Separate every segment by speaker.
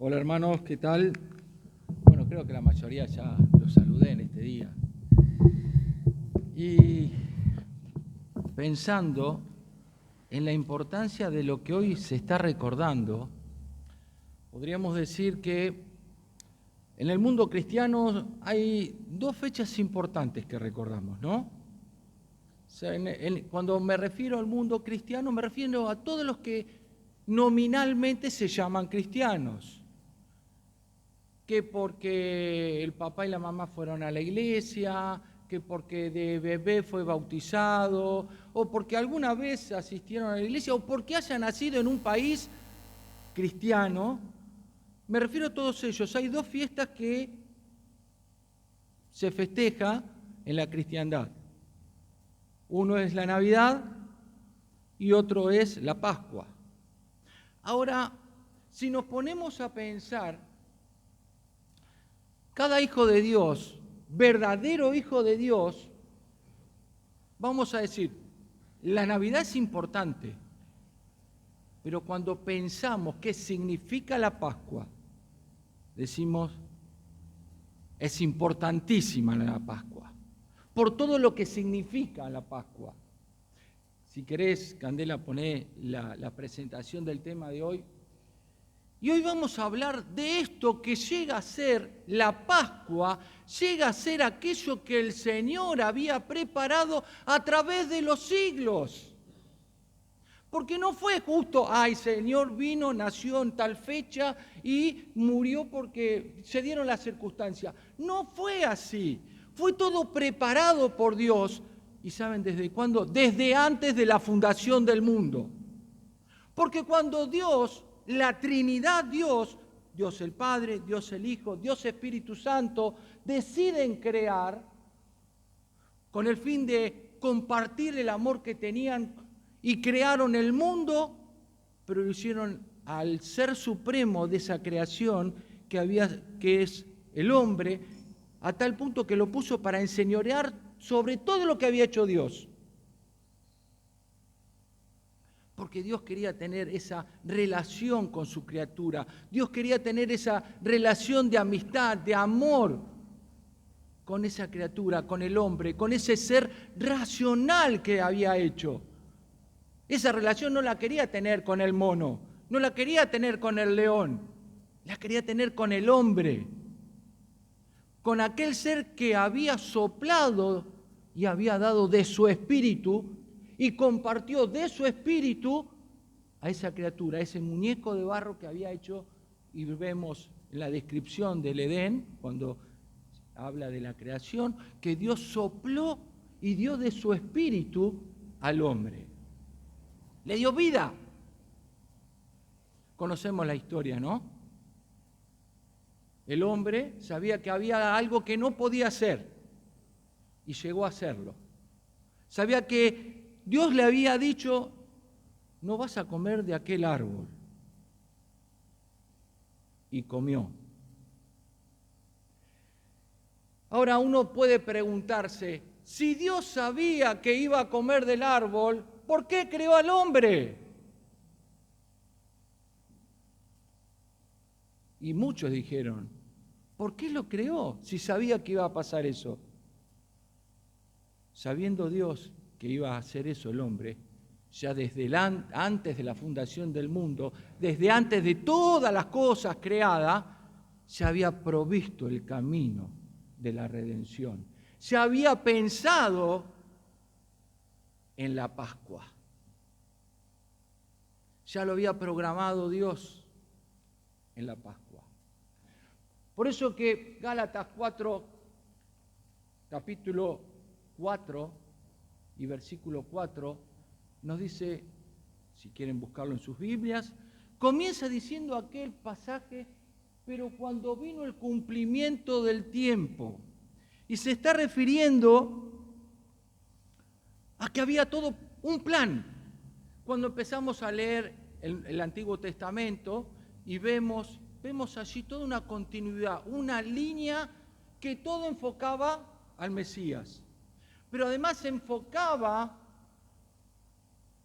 Speaker 1: Hola hermanos, ¿qué tal? Bueno, creo que la mayoría ya los saludé en este día. Y pensando en la importancia de lo que hoy se está recordando, podríamos decir que en el mundo cristiano hay dos fechas importantes que recordamos, ¿no? O sea, cuando me refiero al mundo cristiano, me refiero a todos los que nominalmente se llaman cristianos. Que porque el papá y la mamá fueron a la iglesia, que porque de bebé fue bautizado, o porque alguna vez asistieron a la iglesia, o porque haya nacido en un país cristiano. Me refiero a todos ellos. Hay dos fiestas que se festeja en la cristiandad. Uno es la Navidad y otro es la Pascua. Ahora, si nos ponemos a pensar, cada hijo de Dios, verdadero hijo de Dios, vamos a decir, la Navidad es importante, pero cuando pensamos qué significa la Pascua, decimos, es importantísima la Pascua, por todo lo que significa la Pascua. Si querés, Candela, poné la presentación del tema de hoy. Y hoy vamos a hablar de esto que llega a ser la Pascua, llega a ser aquello que el Señor había preparado a través de los siglos. Porque no fue justo, el Señor vino, nació en tal fecha y murió porque se dieron las circunstancias. No fue así, fue todo preparado por Dios. ¿Y saben desde cuándo? Desde antes de la fundación del mundo. Porque cuando Dios, la Trinidad Dios el Padre, Dios el Hijo, Dios Espíritu Santo, deciden crear con el fin de compartir el amor que tenían y crearon el mundo, pero lo hicieron al ser supremo de esa creación que es el hombre, a tal punto que lo puso para enseñorear sobre todo lo que había hecho Dios. Porque Dios quería tener esa relación con su criatura. Dios quería tener esa relación de amistad, de amor con esa criatura, con el hombre, con ese ser racional que había hecho. Esa relación no la quería tener con el mono, no la quería tener con el león, la quería tener con el hombre, con aquel ser que había soplado y había dado de su espíritu y compartió de su espíritu a esa criatura, a ese muñeco de barro que había hecho, y vemos en la descripción del Edén, cuando habla de la creación, que Dios sopló y dio de su espíritu al hombre. Le dio vida. Conocemos la historia, ¿no? El hombre sabía que había algo que no podía hacer y llegó a hacerlo. Sabía que Dios le había dicho, no vas a comer de aquel árbol. Y comió. Ahora uno puede preguntarse, si Dios sabía que iba a comer del árbol, ¿por qué creó al hombre? Y muchos dijeron, ¿por qué lo creó si sabía que iba a pasar eso? Sabiendo Dios que iba a hacer eso el hombre, ya desde antes de la fundación del mundo, desde antes de todas las cosas creadas, se había provisto el camino de la redención. Se había pensado en la Pascua. Ya lo había programado Dios en la Pascua. Por eso que Gálatas 4, capítulo 4 y versículo 4, nos dice, si quieren buscarlo en sus Biblias, comienza diciendo aquel pasaje, pero cuando vino el cumplimiento del tiempo, y se está refiriendo a que había todo un plan. Cuando empezamos a leer el Antiguo Testamento y vemos allí toda una continuidad, una línea que todo enfocaba al Mesías, pero además enfocaba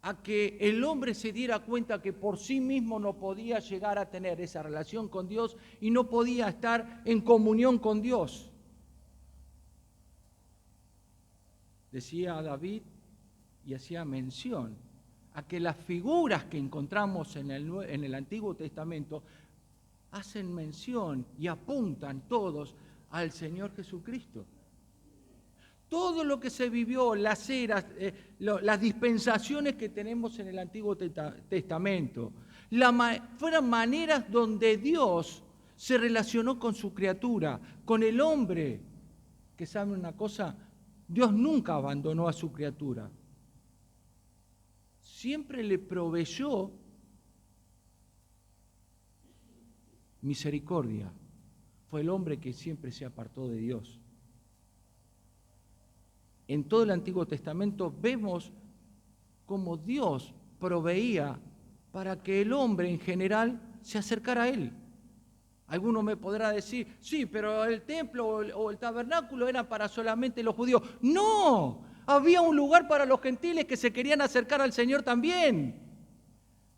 Speaker 1: a que el hombre se diera cuenta que por sí mismo no podía llegar a tener esa relación con Dios y no podía estar en comunión con Dios. Decía David y hacía mención a que las figuras que encontramos en el Antiguo Testamento hacen mención y apuntan todos al Señor Jesucristo. Todo lo que se vivió, las eras, las dispensaciones que tenemos en el Antiguo Testamento, fueron maneras donde Dios se relacionó con su criatura, con el hombre. Que sabe una cosa, Dios nunca abandonó a su criatura. Siempre le proveyó misericordia. Fue el hombre que siempre se apartó de Dios. En todo el Antiguo Testamento vemos cómo Dios proveía para que el hombre en general se acercara a Él. Alguno me podrá decir, sí, pero el templo o el tabernáculo era para solamente los judíos. ¡No! Había un lugar para los gentiles que se querían acercar al Señor también.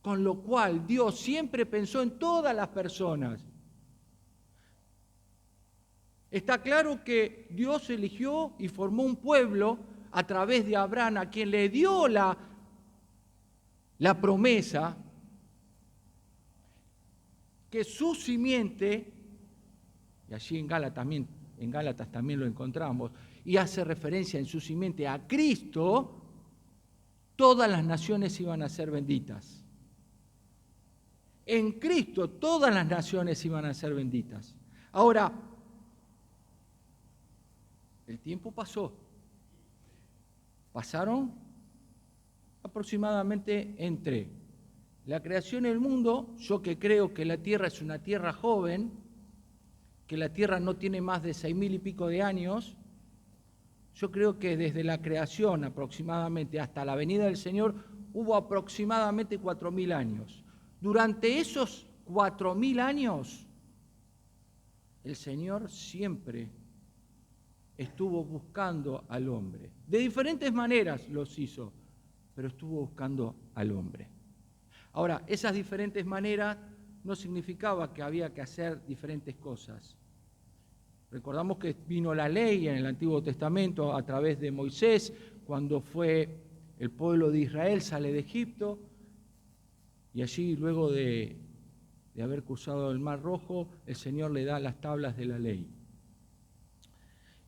Speaker 1: Con lo cual Dios siempre pensó en todas las personas. Está claro que Dios eligió y formó un pueblo a través de Abraham, a quien le dio la promesa que su simiente, y allí en Gálatas también lo encontramos, y hace referencia en su simiente a Cristo, todas las naciones iban a ser benditas. En Cristo todas las naciones iban a ser benditas. Ahora, el tiempo pasó. Pasaron aproximadamente entre la creación del mundo, yo que creo que la Tierra es una tierra joven, que la Tierra no tiene más de 6.000 y pico de años, yo creo que desde la creación aproximadamente hasta la venida del Señor hubo aproximadamente 4.000 años. Durante esos 4.000 años, el Señor siempre estuvo buscando al hombre. De diferentes maneras los hizo, pero estuvo buscando al hombre. Ahora, esas diferentes maneras no significaba que había que hacer diferentes cosas. Recordamos que vino la ley en el Antiguo Testamento a través de Moisés, cuando fue el pueblo de Israel, sale de Egipto, y allí luego de haber cruzado el Mar Rojo, el Señor le da las tablas de la ley.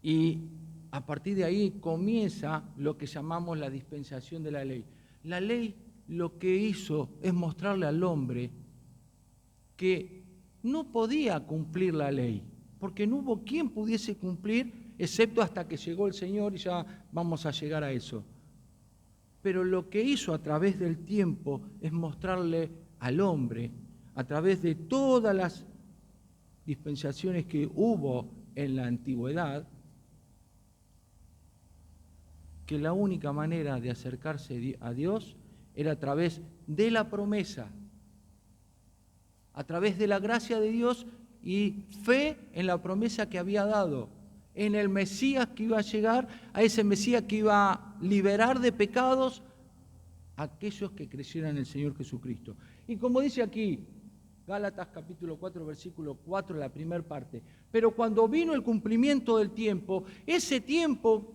Speaker 1: Y a partir de ahí comienza lo que llamamos la dispensación de la ley. La ley lo que hizo es mostrarle al hombre que no podía cumplir la ley, porque no hubo quien pudiese cumplir, excepto hasta que llegó el Señor, y ya vamos a llegar a eso. Pero lo que hizo a través del tiempo es mostrarle al hombre, a través de todas las dispensaciones que hubo en la antigüedad, que la única manera de acercarse a Dios era a través de la promesa, a través de la gracia de Dios y fe en la promesa que había dado, en el Mesías que iba a llegar, a ese Mesías que iba a liberar de pecados a aquellos que creyeran en el Señor Jesucristo. Y como dice aquí, Gálatas capítulo 4, versículo 4, la primera parte, pero cuando vino el cumplimiento del tiempo, ese tiempo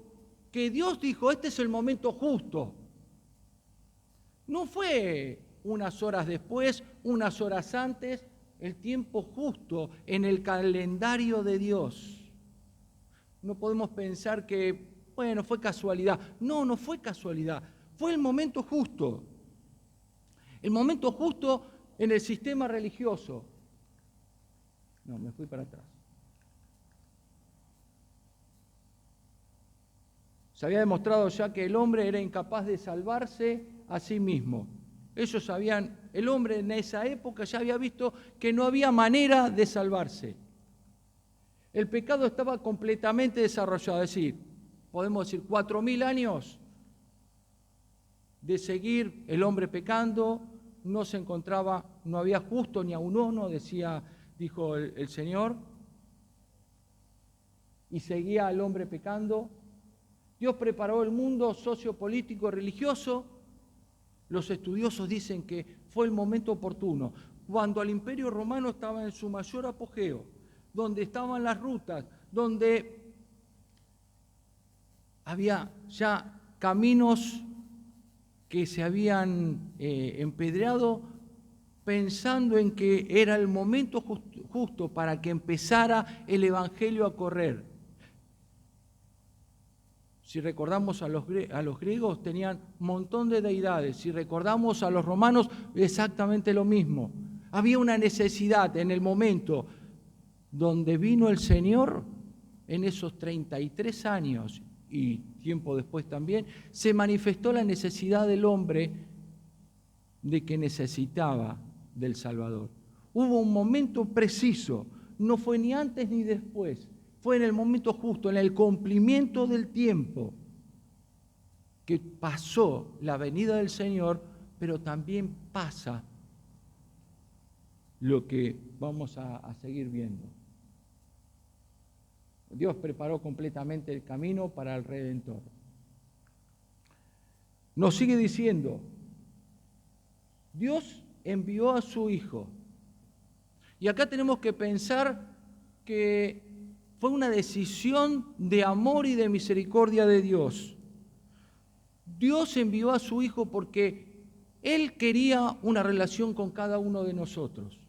Speaker 1: que Dios dijo, este es el momento justo, no fue unas horas después, unas horas antes, el tiempo justo en el calendario de Dios. No podemos pensar que, bueno, fue casualidad. No, no fue casualidad. Fue el momento justo. El momento justo en el sistema religioso. No, me fui para atrás. Se había demostrado ya que el hombre era incapaz de salvarse a sí mismo. Ellos sabían, el hombre en esa época ya había visto que no había manera de salvarse. El pecado estaba completamente desarrollado, es decir, podemos decir 4.000 años de seguir el hombre pecando, no se encontraba, no había justo ni a un uno, dijo el Señor, y seguía el hombre pecando. Dios preparó el mundo sociopolítico religioso Los estudiosos dicen que fue el momento oportuno, cuando el Imperio Romano estaba en su mayor apogeo, donde estaban las rutas, donde había ya caminos que se habían empedreado, pensando en que era el momento justo para que empezara el Evangelio a correr. Si recordamos a los griegos, tenían un montón de deidades. Si recordamos a los romanos, exactamente lo mismo. Había una necesidad en el momento donde vino el Señor, en esos 33 años y tiempo después también, se manifestó la necesidad del hombre de que necesitaba del Salvador. Hubo un momento preciso, no fue ni antes ni después, fue en el momento justo, en el cumplimiento del tiempo, que pasó la venida del Señor, pero también pasa lo que vamos a seguir viendo. Dios preparó completamente el camino para el Redentor. Nos sigue diciendo, Dios envió a su Hijo. Y acá tenemos que pensar que fue una decisión de amor y de misericordia de Dios. Dios envió a su Hijo porque Él quería una relación con cada uno de nosotros.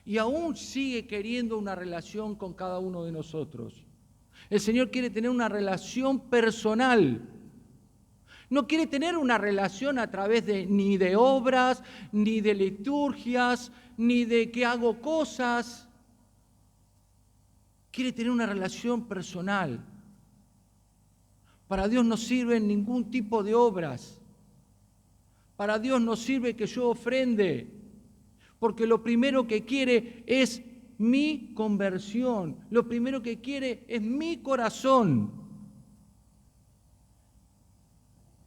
Speaker 1: Y aún sigue queriendo una relación con cada uno de nosotros. El Señor quiere tener una relación personal. No quiere tener una relación a través ni de obras, ni de liturgias, ni de que hago cosas. Quiere tener una relación personal. Para Dios no sirven ningún tipo de obras. Para Dios no sirve que yo ofrende, porque lo primero que quiere es mi conversión. Lo primero que quiere es mi corazón.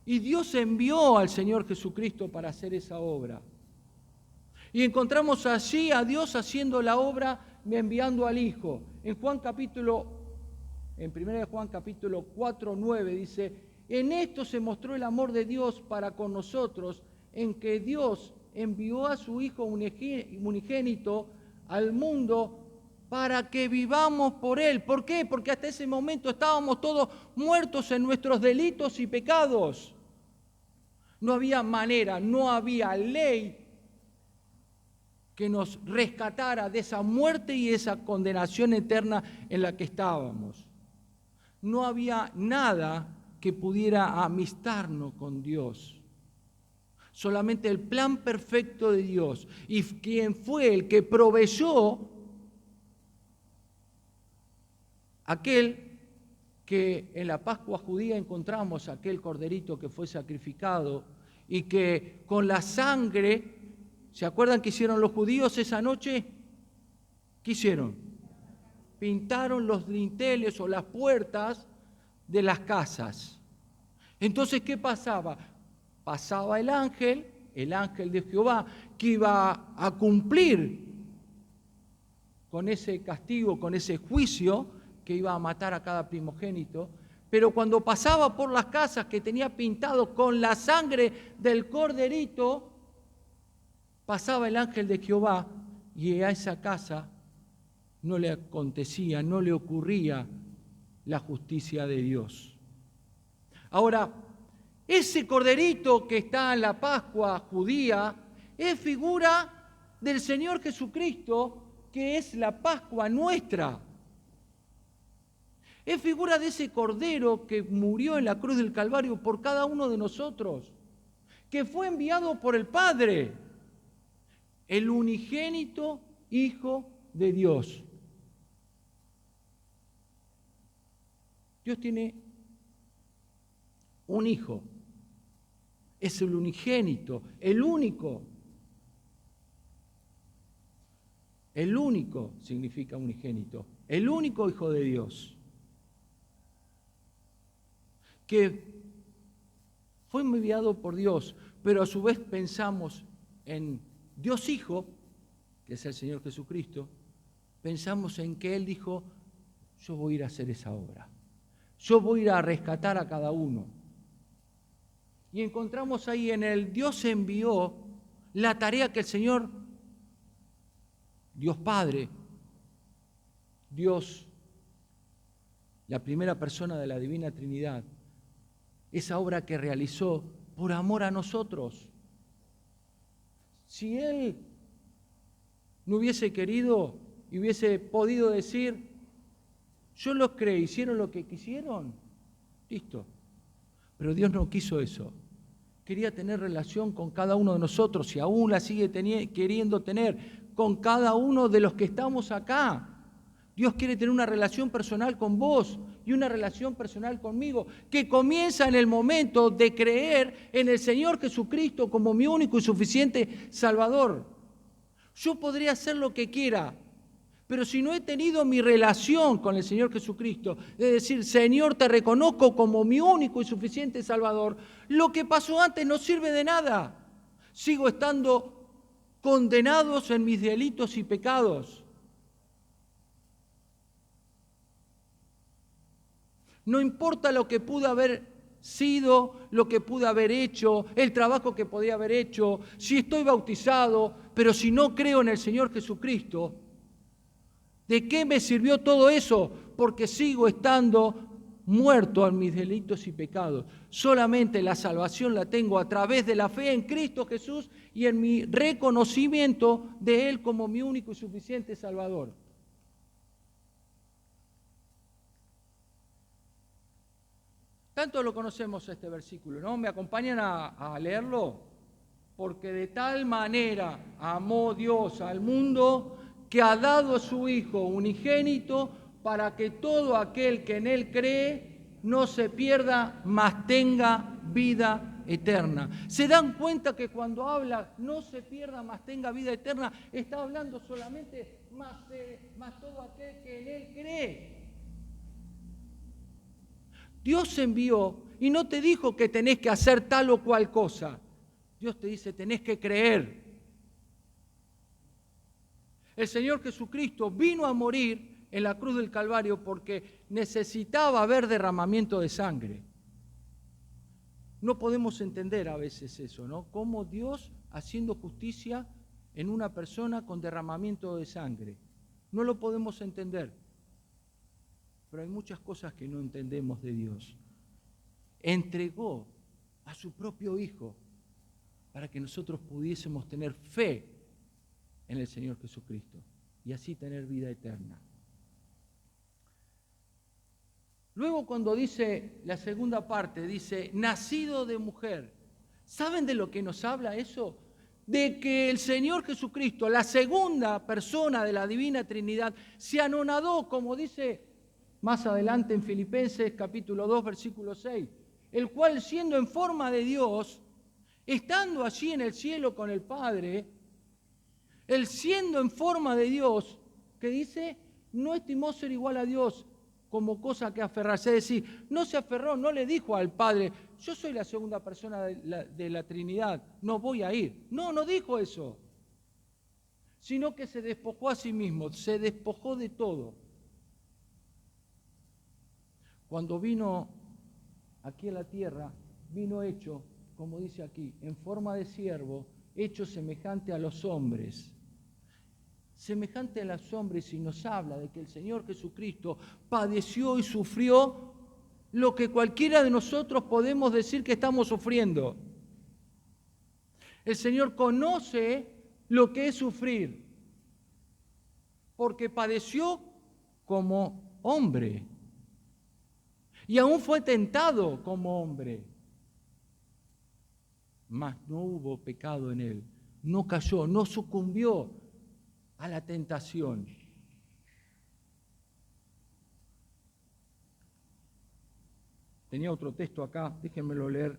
Speaker 1: Y Dios envió al Señor Jesucristo para hacer esa obra. Y encontramos allí a Dios haciendo la obra, enviando al Hijo. En 1 Juan capítulo 4, 9 dice, en esto se mostró el amor de Dios para con nosotros, en que Dios envió a su Hijo unigénito al mundo para que vivamos por Él. ¿Por qué? Porque hasta ese momento estábamos todos muertos en nuestros delitos y pecados. No había manera, no había ley que nos rescatara de esa muerte y esa condenación eterna en la que estábamos. No había nada que pudiera amistarnos con Dios. Solamente el plan perfecto de Dios. Y quien fue el que proveyó aquel que en la Pascua judía encontramos, aquel corderito que fue sacrificado y que con la sangre, ¿se acuerdan qué hicieron los judíos esa noche? ¿Qué hicieron? Pintaron los dinteles o las puertas de las casas. Entonces, ¿qué pasaba? Pasaba el ángel de Jehová, que iba a cumplir con ese castigo, con ese juicio, que iba a matar a cada primogénito, pero cuando pasaba por las casas que tenía pintado con la sangre del corderito, pasaba el ángel de Jehová y a esa casa no le acontecía, no le ocurría la justicia de Dios. Ahora, ese corderito que está en la Pascua judía es figura del Señor Jesucristo, que es la Pascua nuestra. Es figura de ese cordero que murió en la cruz del Calvario por cada uno de nosotros, que fue enviado por el Padre, el unigénito Hijo de Dios. Dios tiene un hijo, es el unigénito, el único significa unigénito, el único Hijo de Dios, que fue enviado por Dios, pero a su vez pensamos en Dios Hijo, que es el Señor Jesucristo, pensamos en que Él dijo, yo voy a ir a hacer esa obra, yo voy a ir a rescatar a cada uno. Y encontramos ahí en el Dios envió la tarea que el Señor, Dios Padre, Dios, la primera persona de la Divina Trinidad, esa obra que realizó por amor a nosotros. Si Él no hubiese querido y hubiese podido decir, yo los creé, hicieron lo que quisieron, listo. Pero Dios no quiso eso. Quería tener relación con cada uno de nosotros y aún la sigue queriendo tener con cada uno de los que estamos acá. Dios quiere tener una relación personal con vos y una relación personal conmigo, que comienza en el momento de creer en el Señor Jesucristo como mi único y suficiente Salvador. Yo podría hacer lo que quiera, pero si no he tenido mi relación con el Señor Jesucristo, es decir, Señor, te reconozco como mi único y suficiente Salvador, lo que pasó antes no sirve de nada. Sigo estando condenados en mis delitos y pecados. No importa lo que pude haber sido, lo que pude haber hecho, el trabajo que podía haber hecho, si estoy bautizado, pero si no creo en el Señor Jesucristo, ¿de qué me sirvió todo eso? Porque sigo estando muerto a mis delitos y pecados. Solamente la salvación la tengo a través de la fe en Cristo Jesús y en mi reconocimiento de Él como mi único y suficiente Salvador. Tanto lo conocemos este versículo, ¿no? ¿Me acompañan a leerlo? Porque de tal manera amó Dios al mundo que ha dado a su Hijo unigénito para que todo aquel que en Él cree no se pierda, mas tenga vida eterna. ¿Se dan cuenta que cuando habla no se pierda, mas tenga vida eterna, está hablando solamente más todo aquel que en Él cree? Dios envió y no te dijo que tenés que hacer tal o cual cosa. Dios te dice, tenés que creer. El Señor Jesucristo vino a morir en la cruz del Calvario porque necesitaba haber derramamiento de sangre. No podemos entender a veces eso, ¿no? Cómo Dios haciendo justicia en una persona con derramamiento de sangre. No lo podemos entender. Pero hay muchas cosas que no entendemos de Dios. Entregó a su propio Hijo para que nosotros pudiésemos tener fe en el Señor Jesucristo y así tener vida eterna. Luego cuando dice la segunda parte, dice, nacido de mujer. ¿Saben de lo que nos habla eso? De que el Señor Jesucristo, la segunda persona de la Divina Trinidad, se anonadó, como dice más adelante en Filipenses capítulo 2, versículo 6, el cual siendo en forma de Dios, estando allí en el cielo con el Padre, él siendo en forma de Dios, que dice, no estimó ser igual a Dios como cosa que aferrarse. Es decir, no se aferró, no le dijo al Padre, yo soy la segunda persona de la Trinidad, no voy a ir. No dijo eso. Sino que se despojó a sí mismo, se despojó de todo. Cuando vino aquí a la tierra, vino hecho, como dice aquí, en forma de siervo, hecho semejante a los hombres. Semejante a los hombres, y nos habla de que el Señor Jesucristo padeció y sufrió lo que cualquiera de nosotros podemos decir que estamos sufriendo. El Señor conoce lo que es sufrir, porque padeció como hombre. Y aún fue tentado como hombre. Mas no hubo pecado en él. No cayó, no sucumbió a la tentación. Tenía otro texto acá, déjenmelo leer.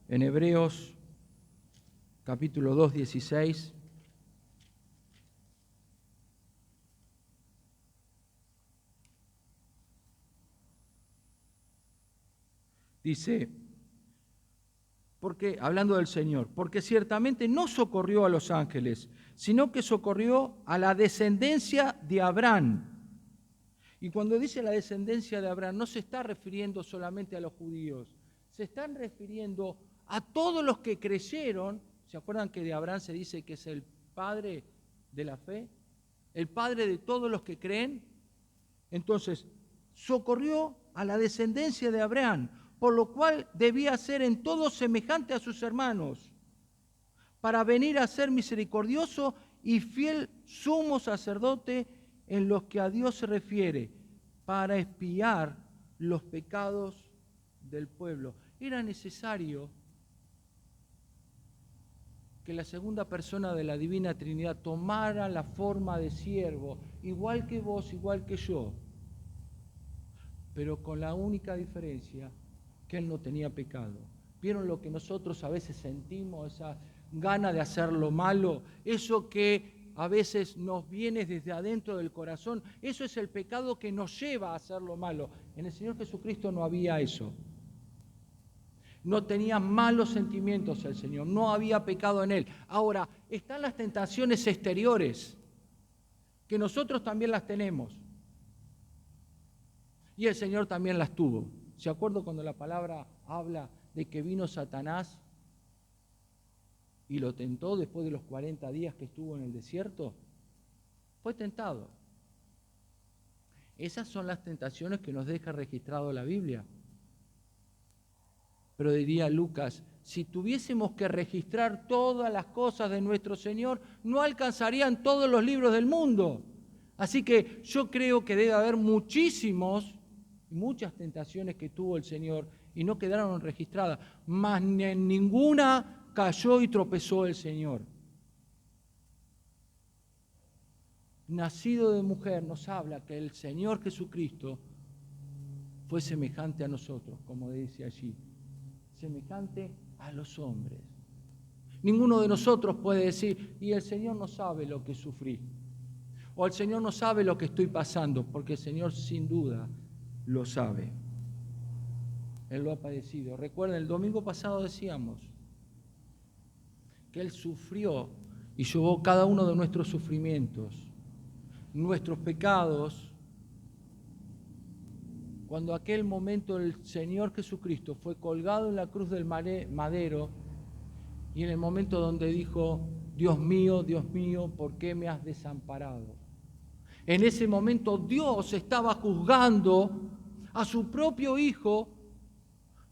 Speaker 1: En Hebreos, capítulo 2, 16. Dice, porque, hablando del Señor, porque ciertamente no socorrió a los ángeles, sino que socorrió a la descendencia de Abraham. Y cuando dice la descendencia de Abraham, no se está refiriendo solamente a los judíos, se están refiriendo a todos los que creyeron. ¿Se acuerdan que de Abraham se dice que es el padre de la fe? El padre de todos los que creen. Entonces, socorrió a la descendencia de Abraham, por lo cual debía ser en todo semejante a sus hermanos, para venir a ser misericordioso y fiel sumo sacerdote en los que a Dios se refiere, para expiar los pecados del pueblo. Era necesario que la segunda persona de la Divina Trinidad tomara la forma de siervo, igual que vos, igual que yo, pero con la única diferencia que Él no tenía pecado. ¿Vieron lo que nosotros a veces sentimos, esa gana de hacer lo malo? Eso que a veces nos viene desde adentro del corazón, eso es el pecado que nos lleva a hacer lo malo. En el Señor Jesucristo no había eso. No tenía malos sentimientos el Señor, no había pecado en Él. Ahora, están las tentaciones exteriores, que nosotros también las tenemos. Y el Señor también las tuvo. ¿Se acuerdan cuando la palabra habla de que vino Satanás y lo tentó después de los 40 días que estuvo en el desierto? Fue tentado. Esas son las tentaciones que nos deja registrado la Biblia. Pero diría Lucas, si tuviésemos que registrar todas las cosas de nuestro Señor, no alcanzarían todos los libros del mundo. Así que yo creo que debe haber muchas tentaciones que tuvo el Señor y no quedaron registradas, mas en ninguna cayó y tropezó el Señor. Nacido de mujer nos habla que el Señor Jesucristo fue semejante a nosotros, como dice allí, semejante a los hombres. Ninguno de nosotros puede decir, y el Señor no sabe lo que sufrí, o el Señor no sabe lo que estoy pasando, porque el Señor sin duda lo sabe. Él lo ha padecido. Recuerden, el domingo pasado decíamos que Él sufrió y llevó cada uno de nuestros sufrimientos, nuestros pecados. Cuando aquel momento el Señor Jesucristo fue colgado en la cruz del madero y en el momento donde dijo, Dios mío, ¿por qué me has desamparado? En ese momento Dios estaba juzgando a su propio Hijo,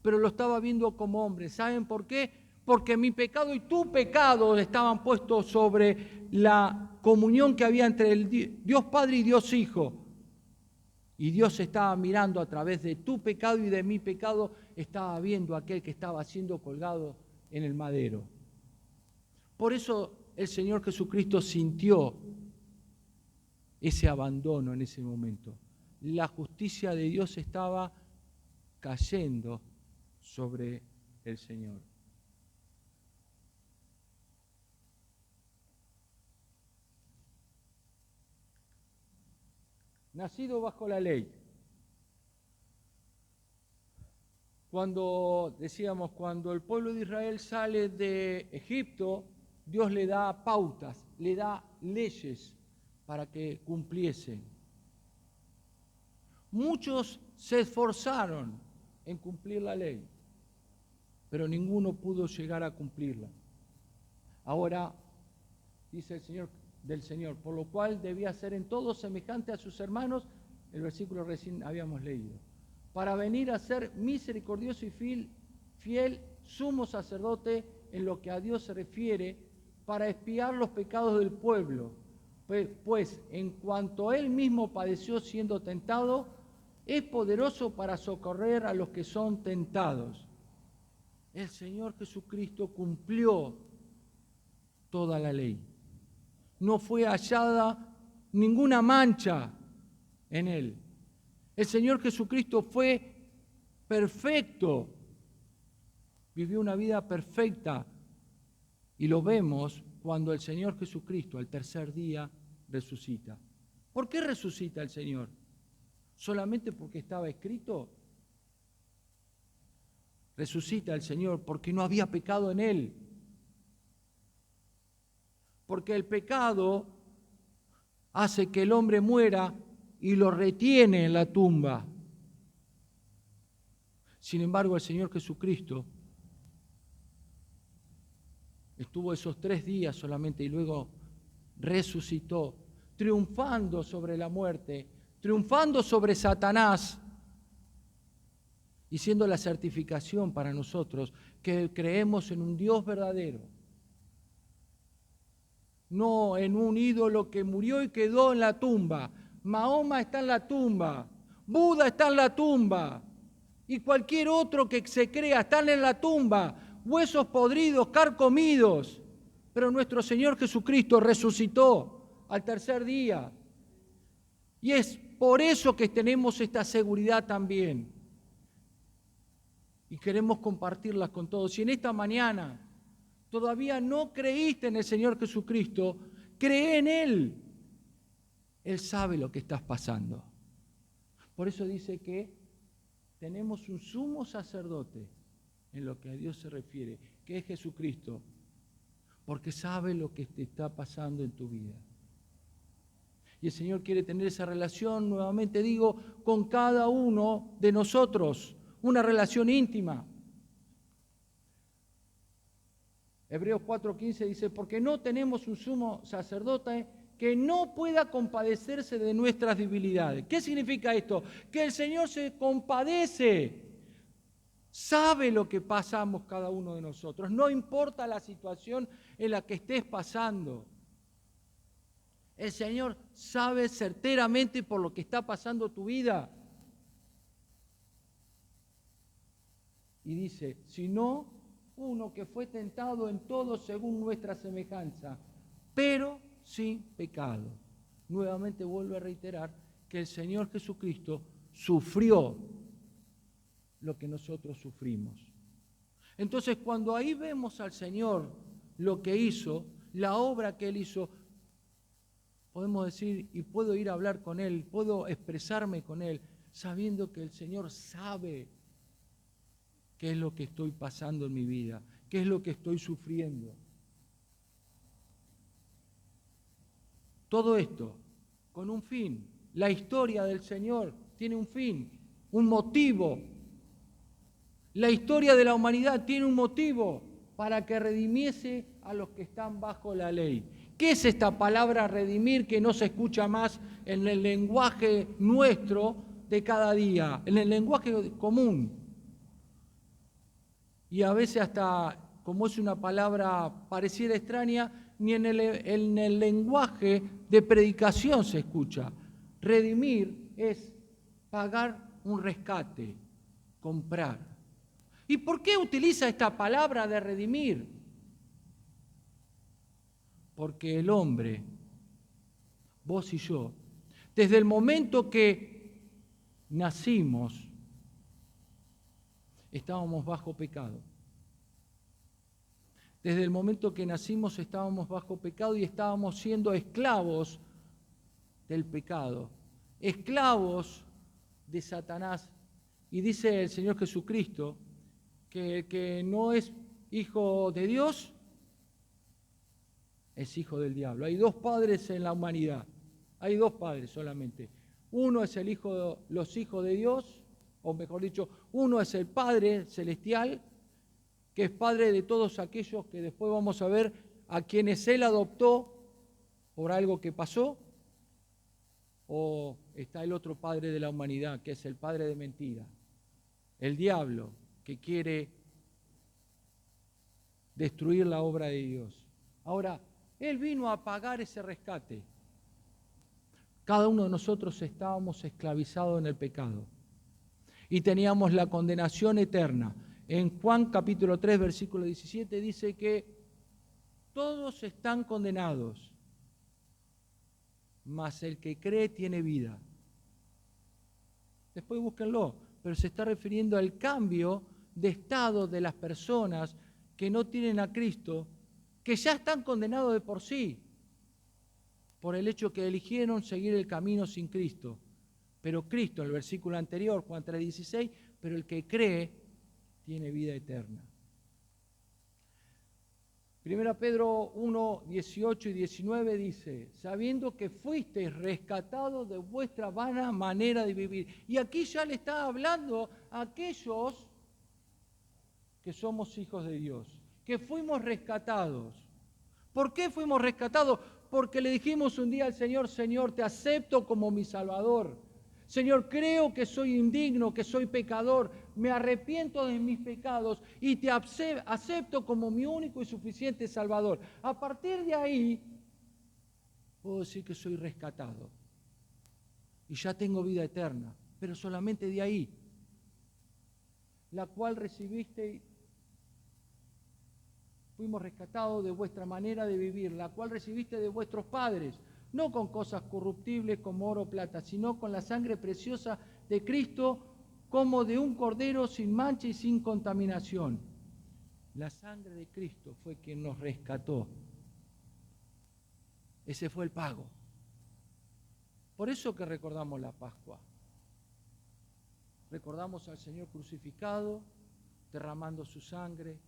Speaker 1: pero lo estaba viendo como hombre. ¿Saben por qué? Porque mi pecado y tu pecado estaban puestos sobre la comunión que había entre el Dios Padre y Dios Hijo. Y Dios estaba mirando a través de tu pecado y de mi pecado, estaba viendo a aquel que estaba siendo colgado en el madero. Por eso el Señor Jesucristo sintió ese abandono en ese momento. La justicia de Dios estaba cayendo sobre el Señor. Nacido bajo la ley. Cuando el pueblo de Israel sale de Egipto, Dios le da pautas, le da leyes para que cumpliesen. Muchos se esforzaron en cumplir la ley, pero ninguno pudo llegar a cumplirla. Ahora, dice el Señor del Señor, por lo cual debía ser en todo semejante a sus hermanos, el versículo recién habíamos leído, para venir a ser misericordioso y fiel sumo sacerdote en lo que a Dios se refiere, para expiar los pecados del pueblo, pues en cuanto Él mismo padeció siendo tentado, es poderoso para socorrer a los que son tentados. El Señor Jesucristo cumplió toda la ley. No fue hallada ninguna mancha en Él. El Señor Jesucristo fue perfecto, vivió una vida perfecta y lo vemos cuando el Señor Jesucristo al tercer día resucita. ¿Por qué resucita el Señor? ¿Solamente porque estaba escrito? Resucita el Señor porque no había pecado en Él. Porque el pecado hace que el hombre muera y lo retiene en la tumba. Sin embargo, el Señor Jesucristo estuvo esos 3 días solamente y luego resucitó, triunfando sobre la muerte, triunfando sobre Satanás y siendo la certificación para nosotros que creemos en un Dios verdadero, no en un ídolo que murió y quedó en la tumba. Mahoma está en la tumba, Buda está en la tumba y cualquier otro que se crea están en la tumba, huesos podridos, carcomidos. Pero nuestro Señor Jesucristo resucitó al 3er día. Y es por eso que tenemos esta seguridad también. Y queremos compartirlas con todos. Si en esta mañana todavía no creíste en el Señor Jesucristo, cree en Él. Él sabe lo que estás pasando. Por eso dice que tenemos un sumo sacerdote en lo que a Dios se refiere, que es Jesucristo, porque sabe lo que te está pasando en tu vida. Y el Señor quiere tener esa relación, nuevamente digo, con cada uno de nosotros, una relación íntima. Hebreos 4:15 dice, porque no tenemos un sumo sacerdote que no pueda compadecerse de nuestras debilidades. ¿Qué significa esto? Que el Señor se compadece, sabe lo que pasamos cada uno de nosotros, no importa la situación en la que estés pasando. El Señor sabe certeramente por lo que está pasando tu vida. Y dice, sino uno que fue tentado en todo según nuestra semejanza, pero sin pecado. Nuevamente vuelvo a reiterar que el Señor Jesucristo sufrió lo que nosotros sufrimos. Entonces, cuando ahí vemos al Señor lo que hizo, la obra que Él hizo, podemos decir, y puedo ir a hablar con Él, puedo expresarme con Él, sabiendo que el Señor sabe qué es lo que estoy pasando en mi vida, qué es lo que estoy sufriendo. Todo esto con un fin. La historia del Señor tiene un fin, un motivo. La historia de la humanidad tiene un motivo para que redimiese a los que están bajo la ley. ¿Qué es esta palabra redimir que no se escucha más en el lenguaje nuestro de cada día, en el lenguaje común? Y a veces hasta, como es una palabra pareciera extraña, ni en el lenguaje de predicación se escucha. Redimir es pagar un rescate, comprar. ¿Y por qué utiliza esta palabra de redimir? Porque el hombre, vos y yo, desde el momento que nacimos, estábamos bajo pecado. Desde el momento que nacimos estábamos bajo pecado y estábamos siendo esclavos del pecado, esclavos de Satanás. Y dice el Señor Jesucristo que el que no es hijo de Dios es hijo del diablo. Hay 2 padres en la humanidad, hay 2 padres solamente. Uno es los hijos de Dios, o mejor dicho, uno es el Padre Celestial, que es Padre de todos aquellos que después vamos a ver a quienes Él adoptó por algo que pasó, o está el otro Padre de la humanidad, que es el Padre de mentira, el diablo, que quiere destruir la obra de Dios. Ahora, Él vino a pagar ese rescate. Cada uno de nosotros estábamos esclavizados en el pecado y teníamos la condenación eterna. En Juan capítulo 3, versículo 17 dice que todos están condenados, mas el que cree tiene vida. Después búsquenlo, pero se está refiriendo al cambio de estado de las personas que no tienen a Cristo, que ya están condenados de por sí, por el hecho que eligieron seguir el camino sin Cristo. Pero Cristo, en el versículo anterior, Juan 3:16, pero el que cree tiene vida eterna. 1 Pedro 1, 18 y 19 dice, sabiendo que fuisteis rescatados de vuestra vana manera de vivir. Y aquí ya le está hablando a aquellos que somos hijos de Dios, que fuimos rescatados. ¿Por qué fuimos rescatados? Porque le dijimos un día al Señor, Señor, te acepto como mi Salvador. Señor, creo que soy indigno, que soy pecador, me arrepiento de mis pecados y te acepto como mi único y suficiente Salvador. A partir de ahí, puedo decir que soy rescatado y ya tengo vida eterna, pero solamente de ahí, la cual recibisteis. Fuimos rescatados de vuestra manera de vivir, la cual recibiste de vuestros padres, no con cosas corruptibles como oro o plata, sino con la sangre preciosa de Cristo, como de un cordero sin mancha y sin contaminación. La sangre de Cristo fue quien nos rescató. Ese fue el pago. Por eso que recordamos la Pascua. Recordamos al Señor crucificado, derramando su sangre.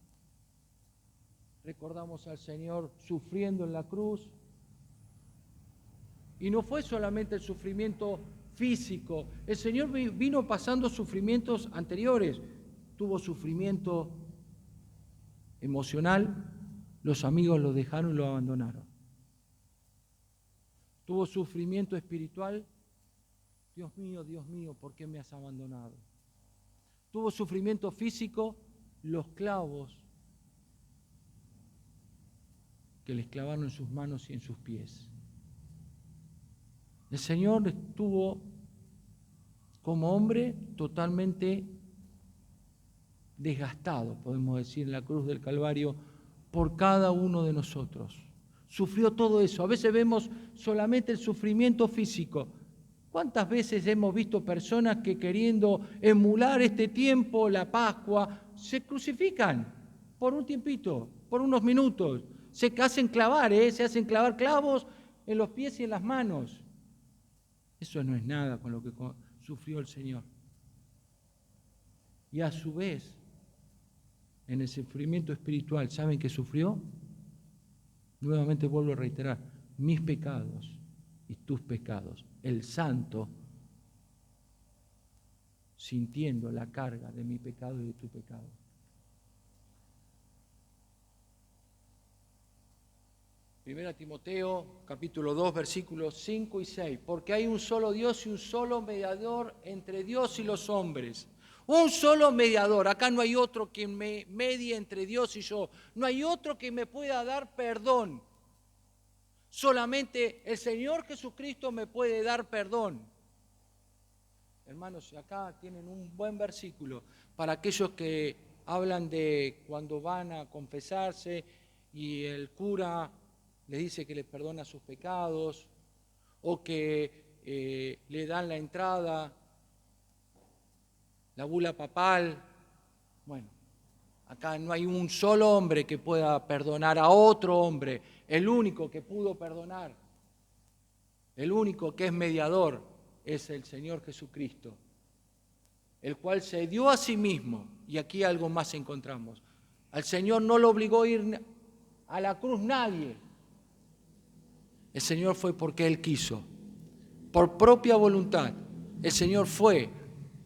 Speaker 1: Recordamos al Señor sufriendo en la cruz. Y no fue solamente el sufrimiento físico. El Señor vino pasando sufrimientos anteriores. Tuvo sufrimiento emocional, los amigos lo dejaron y lo abandonaron. Tuvo sufrimiento espiritual. Dios mío, ¿por qué me has abandonado? Tuvo sufrimiento físico, los clavos que les clavaron en sus manos y en sus pies. El Señor estuvo como hombre totalmente desgastado, podemos decir, en la cruz del Calvario por cada uno de nosotros. Sufrió todo eso. A veces vemos solamente el sufrimiento físico. ¿Cuántas veces hemos visto personas que queriendo emular este tiempo, la Pascua, se crucifican por un tiempito, por unos minutos? Se hacen clavar, se hacen clavar clavos en los pies y en las manos. Eso no es nada con lo que sufrió el Señor. Y a su vez, en el sufrimiento espiritual, ¿saben qué sufrió? Nuevamente vuelvo a reiterar, mis pecados y tus pecados. El santo sintiendo la carga de mi pecado y de tu pecado. Primera Timoteo, capítulo 2, versículos 5 y 6. Porque hay un solo Dios y un solo mediador entre Dios y los hombres. Un solo mediador. Acá no hay otro que me medie entre Dios y yo. No hay otro que me pueda dar perdón. Solamente el Señor Jesucristo me puede dar perdón. Hermanos, acá tienen un buen versículo para aquellos que hablan de cuando van a confesarse y el cura les dice que les perdona sus pecados o que le dan la entrada, la bula papal. Bueno, acá no hay un solo hombre que pueda perdonar a otro hombre. El único que pudo perdonar, el único que es mediador, es el Señor Jesucristo, el cual se dio a sí mismo. Y aquí algo más encontramos. Al Señor no lo obligó a ir a la cruz nadie. El Señor fue porque Él quiso, por propia voluntad. El Señor fue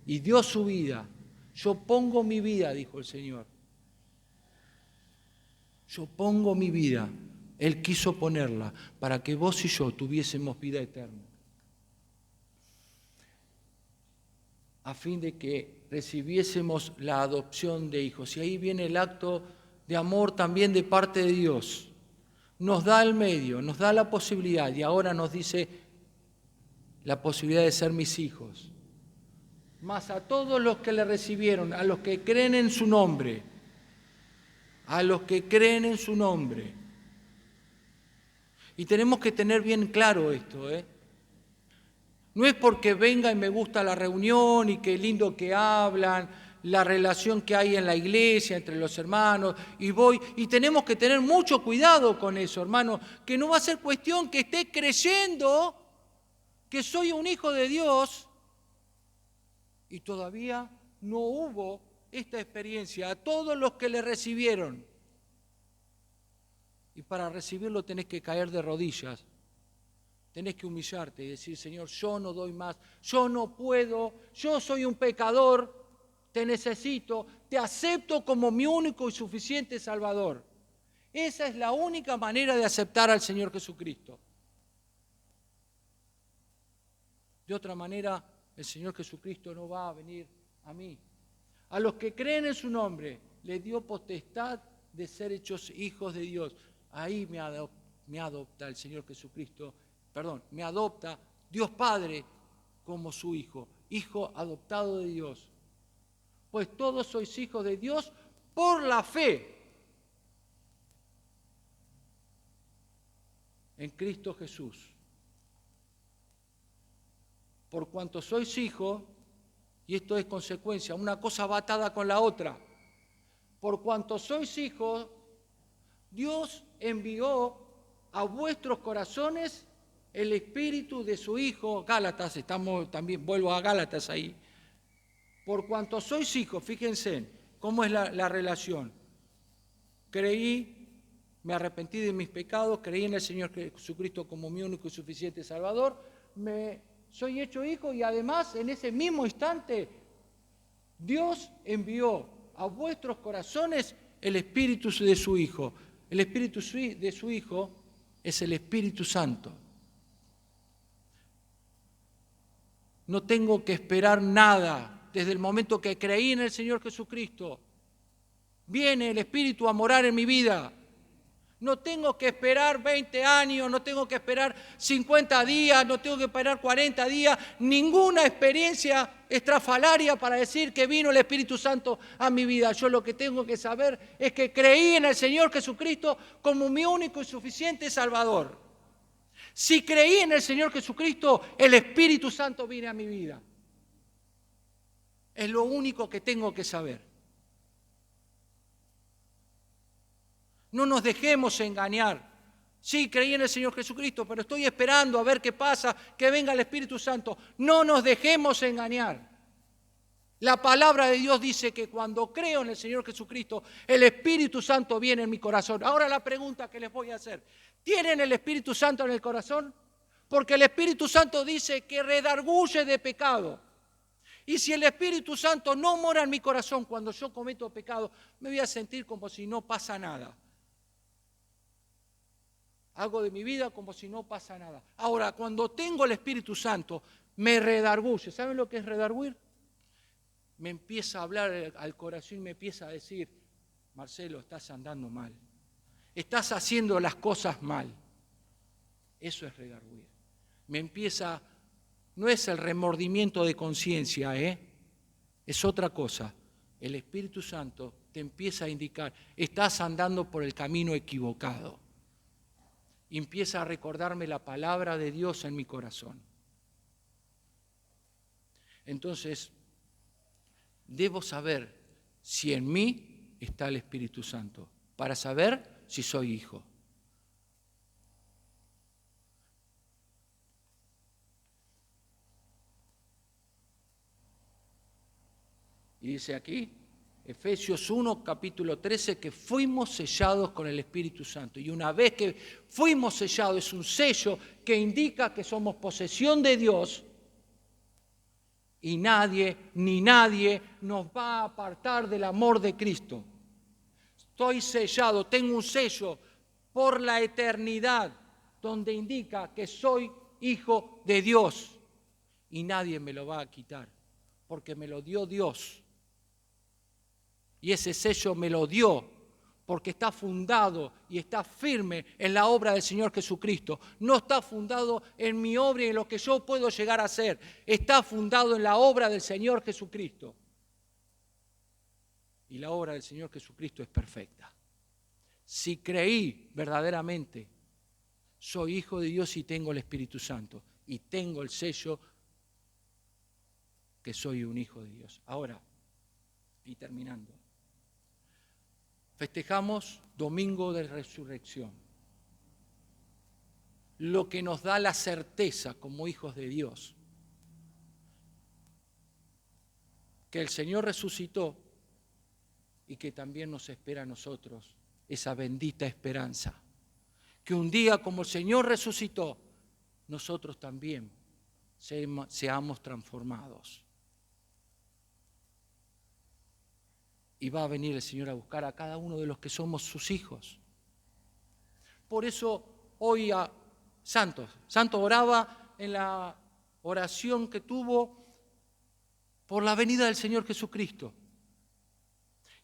Speaker 1: y dio su vida. Yo pongo mi vida, dijo el Señor. Yo pongo mi vida. Él quiso ponerla para que vos y yo tuviésemos vida eterna. A fin de que recibiésemos la adopción de hijos. Y ahí viene el acto de amor también de parte de Dios. Nos da el medio, nos da la posibilidad y ahora nos dice la posibilidad de ser mis hijos. Mas a todos los que le recibieron, a los que creen en su nombre, a los que creen en su nombre. Y tenemos que tener bien claro esto, No es porque venga y me gusta la reunión y qué lindo que hablan, la relación que hay en la iglesia entre los hermanos, y voy, y tenemos que tener mucho cuidado con eso, hermano, que no va a ser cuestión que esté creyendo que soy un hijo de Dios y todavía no hubo esta experiencia. A todos los que le recibieron, Y para recibirlo tenés que caer de rodillas. Tenés que humillarte y decir, Señor, yo no doy más, yo no puedo, yo soy un pecador, te necesito, te acepto como mi único y suficiente Salvador. Esa es la única manera de aceptar al Señor Jesucristo. De otra manera, el Señor Jesucristo no va a venir a mí. A los que creen en su nombre, les dio potestad de ser hechos hijos de Dios. Ahí me adopta el Señor Jesucristo, me adopta Dios Padre como su hijo, hijo adoptado de Dios. Pues todos sois hijos de Dios por la fe en Cristo Jesús. Por cuanto sois hijos, y esto es consecuencia, una cosa va atada con la otra. Por cuanto sois hijos, Dios envió a vuestros corazones el espíritu de su Hijo. Gálatas, también vuelvo a Gálatas ahí. Por cuanto sois hijos, fíjense cómo es la relación. Creí, me arrepentí de mis pecados, creí en el Señor Jesucristo como mi único y suficiente Salvador, soy hecho hijo y además en ese mismo instante Dios envió a vuestros corazones el espíritu de su Hijo. El espíritu de su Hijo es el Espíritu Santo. No tengo que esperar nada desde el momento que creí en el Señor Jesucristo. Viene el Espíritu a morar en mi vida. No tengo que esperar 20 años, no tengo que esperar 50 días, no tengo que esperar 40 días, ninguna experiencia estrafalaria para decir que vino el Espíritu Santo a mi vida. Yo lo que tengo que saber es que creí en el Señor Jesucristo como mi único y suficiente Salvador. Si creí en el Señor Jesucristo, el Espíritu Santo viene a mi vida. Es lo único que tengo que saber. No nos dejemos engañar. Sí, creí en el Señor Jesucristo, pero estoy esperando a ver qué pasa, que venga el Espíritu Santo. No nos dejemos engañar. La palabra de Dios dice que cuando creo en el Señor Jesucristo, el Espíritu Santo viene en mi corazón. Ahora la pregunta que les voy a hacer. ¿Tienen el Espíritu Santo en el corazón? Porque el Espíritu Santo dice que redarguye de pecado. Y si el Espíritu Santo no mora en mi corazón cuando yo cometo pecado, me voy a sentir como si no pasa nada. Hago de mi vida como si no pasa nada. Ahora, cuando tengo el Espíritu Santo, me redarguye. ¿Saben lo que es redarguir? Me empieza a hablar al corazón y me empieza a decir, Marcelo, estás andando mal. Estás haciendo las cosas mal. Eso es redarguir. No es el remordimiento de conciencia, es otra cosa. El Espíritu Santo te empieza a indicar, estás andando por el camino equivocado. Y empieza a recordarme la palabra de Dios en mi corazón. Entonces, debo saber si en mí está el Espíritu Santo, para saber si soy hijo. Y dice aquí, Efesios 1, capítulo 13, que fuimos sellados con el Espíritu Santo. Y una vez que fuimos sellados, es un sello que indica que somos posesión de Dios y nadie, ni nadie nos va a apartar del amor de Cristo. Estoy sellado, tengo un sello por la eternidad, donde indica que soy hijo de Dios y nadie me lo va a quitar, porque me lo dio Dios. Y ese sello me lo dio porque está fundado y está firme en la obra del Señor Jesucristo. No está fundado en mi obra y en lo que yo puedo llegar a hacer. Está fundado en la obra del Señor Jesucristo. Y la obra del Señor Jesucristo es perfecta. Si creí verdaderamente, soy hijo de Dios y tengo el Espíritu Santo. Y tengo el sello que soy un hijo de Dios. Ahora, y terminando. Festejamos Domingo de Resurrección, lo que nos da la certeza como hijos de Dios, que el Señor resucitó y que también nos espera a nosotros esa bendita esperanza. que un día como el Señor resucitó, nosotros también seamos transformados. Y va a venir el Señor a buscar a cada uno de los que somos sus hijos. Por eso hoy a Santos oraba en la oración que tuvo por la venida del Señor Jesucristo.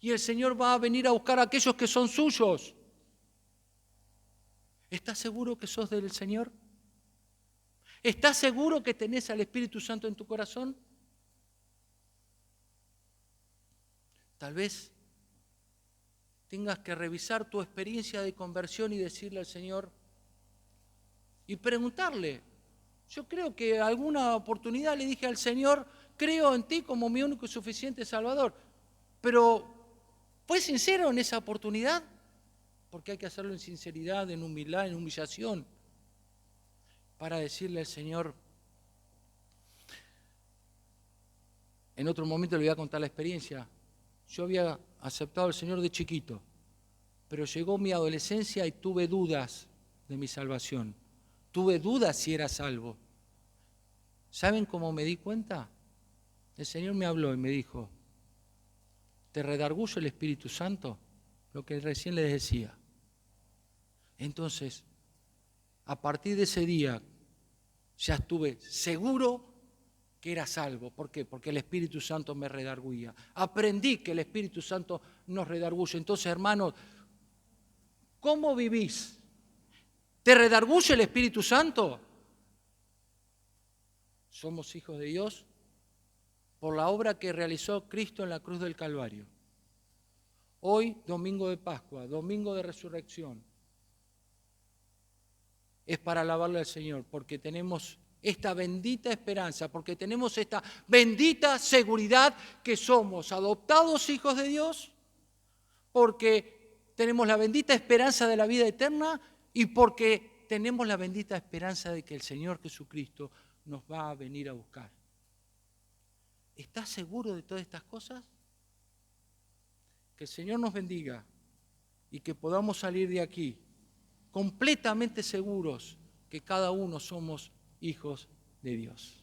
Speaker 1: Y el Señor va a venir a buscar a aquellos que son suyos. ¿Estás seguro que sos del Señor? ¿Estás seguro que tenés al Espíritu Santo en tu corazón? Tal vez tengas que revisar tu experiencia de conversión y decirle al Señor y preguntarle. Yo creo que alguna oportunidad le dije al Señor, creo en ti como mi único y suficiente Salvador. Pero, ¿fue sincero en esa oportunidad? Porque hay que hacerlo en sinceridad, en humildad, en humillación, para decirle al Señor. En otro momento le voy a contar la experiencia. Yo había aceptado al Señor de chiquito, pero llegó mi adolescencia y tuve dudas de mi salvación. Tuve dudas si era salvo. ¿Saben cómo me di cuenta? El Señor me habló y me dijo, ¿te redarguye el Espíritu Santo? Lo que recién les decía. Entonces, a partir de ese día, ya estuve seguro que era salvo. ¿Por qué? Porque el Espíritu Santo me redarguía. Aprendí que el Espíritu Santo nos redarguye. Entonces, hermanos, ¿cómo vivís? ¿Te redarguye el Espíritu Santo? Somos hijos de Dios por la obra que realizó Cristo en la cruz del Calvario. Hoy, domingo de Pascua, domingo de resurrección, es para alabarle al Señor, porque tenemos esta bendita esperanza, porque tenemos esta bendita seguridad que somos adoptados hijos de Dios, porque tenemos la bendita esperanza de la vida eterna y porque tenemos la bendita esperanza de que el Señor Jesucristo nos va a venir a buscar. ¿Estás seguro de todas estas cosas? Que el Señor nos bendiga y que podamos salir de aquí completamente seguros que cada uno somos hijos de Dios.